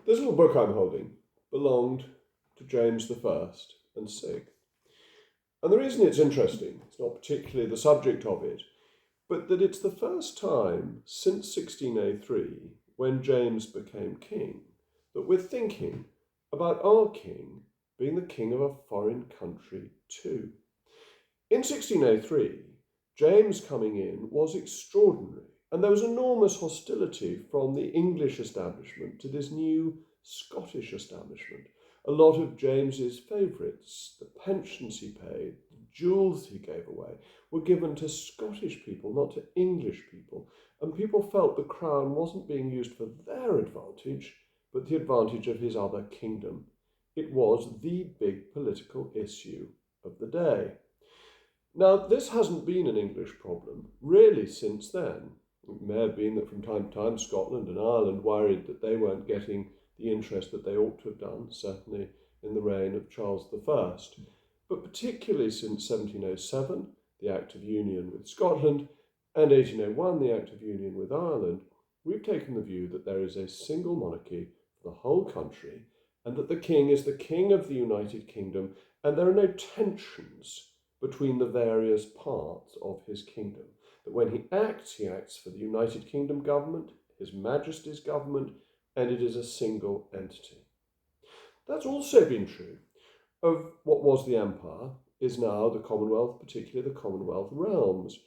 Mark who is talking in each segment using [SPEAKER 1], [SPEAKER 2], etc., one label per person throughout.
[SPEAKER 1] This little book I'm holding belonged to James I and VI. And the reason it's interesting, it's not particularly the subject of it, but that it's the first time since 1603, when James became king, that we're thinking about our king being the king of a foreign country too. In 1603, James coming in was extraordinary, and there was enormous hostility from the English establishment to this new Scottish establishment. A lot of James's favourites, the pensions he paid, the jewels he gave away, were given to Scottish people, not to English people, and people felt the crown wasn't being used for their advantage, but the advantage of his other kingdom. It was the big political issue of the day. Now, this hasn't been an English problem, really, since then. It may have been that from time to time Scotland and Ireland worried that they weren't getting the interest that they ought to have done, certainly in the reign of Charles I. But particularly since 1707, the Act of Union with Scotland, and 1801, the Act of Union with Ireland, we've taken the view that there is a single monarchy for the whole country, and that the king is the king of the United Kingdom, and there are no tensions between the various parts of his kingdom. That when he acts for the United Kingdom government, His Majesty's government, and it is a single entity. That's also been true of what was the Empire, is now the Commonwealth, particularly the Commonwealth realms.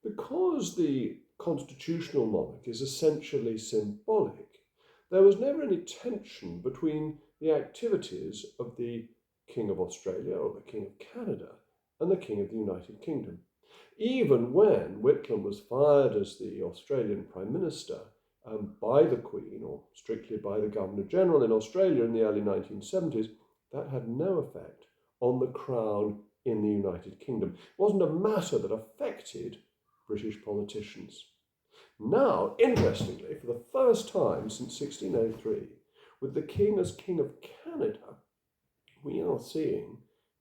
[SPEAKER 1] Because the constitutional monarch is essentially symbolic, there was never any tension between the activities of the King of Australia or the King of Canada and the King of the United Kingdom. Even when Whitlam was fired as the Australian Prime Minister by the Queen, or strictly by the Governor-General in Australia in the early 1970s, that had no effect on the Crown in the United Kingdom. It wasn't a matter that affected British politicians. Now, interestingly, for the first time since 1603, with the King as King of Canada, we are seeing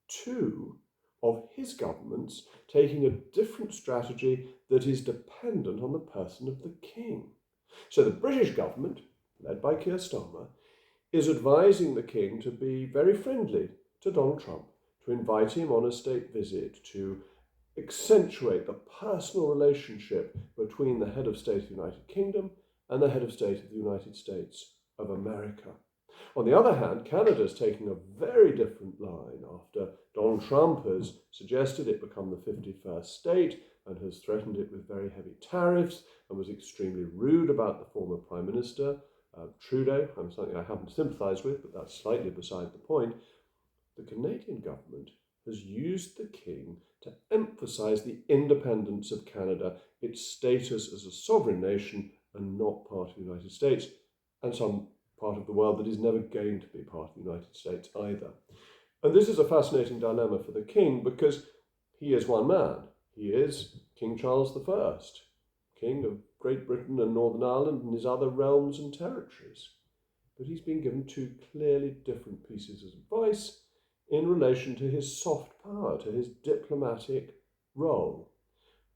[SPEAKER 1] two of his governments taking a different strategy that is dependent on the person of the king. So the British government, led by Keir Starmer, is advising the king to be very friendly to Donald Trump, to invite him on a state visit, to accentuate the personal relationship between the head of state of the United Kingdom and the head of state of the United States of America. On the other hand, Canada is taking a very different line after Donald Trump has suggested it become the 51st state and has threatened it with very heavy tariffs and was extremely rude about the former Prime Minister, Trudeau, something I happen to sympathise with, but that's slightly beside the point. The Canadian government has used the king to emphasise the independence of Canada, its status as a sovereign nation and not part of the United States, and some part of the world that is never going to be part of the United States either. And this is a fascinating dilemma for the king because he is one man. He is King Charles I, King of Great Britain and Northern Ireland and his other realms and territories. But he's been given two clearly different pieces of advice in relation to his soft power, to his diplomatic role.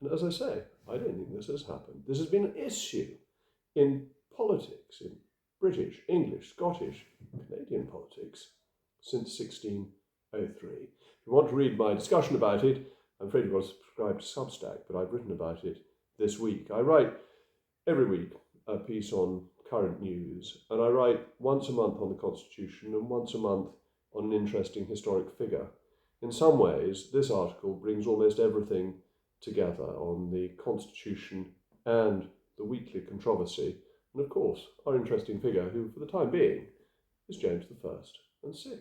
[SPEAKER 1] And as I say, I don't think this has happened. This has been an issue in politics, in British, English, Scottish, Canadian politics since 1603. If you want to read my discussion about it, I'm afraid you've got to subscribe to Substack, but I've written about it this week. I write every week a piece on current news, and I write once a month on the Constitution and once a month on an interesting historic figure. In some ways, this article brings almost everything together on the Constitution and the weekly controversy, and of course, our interesting figure, who for the time being is James I and VI.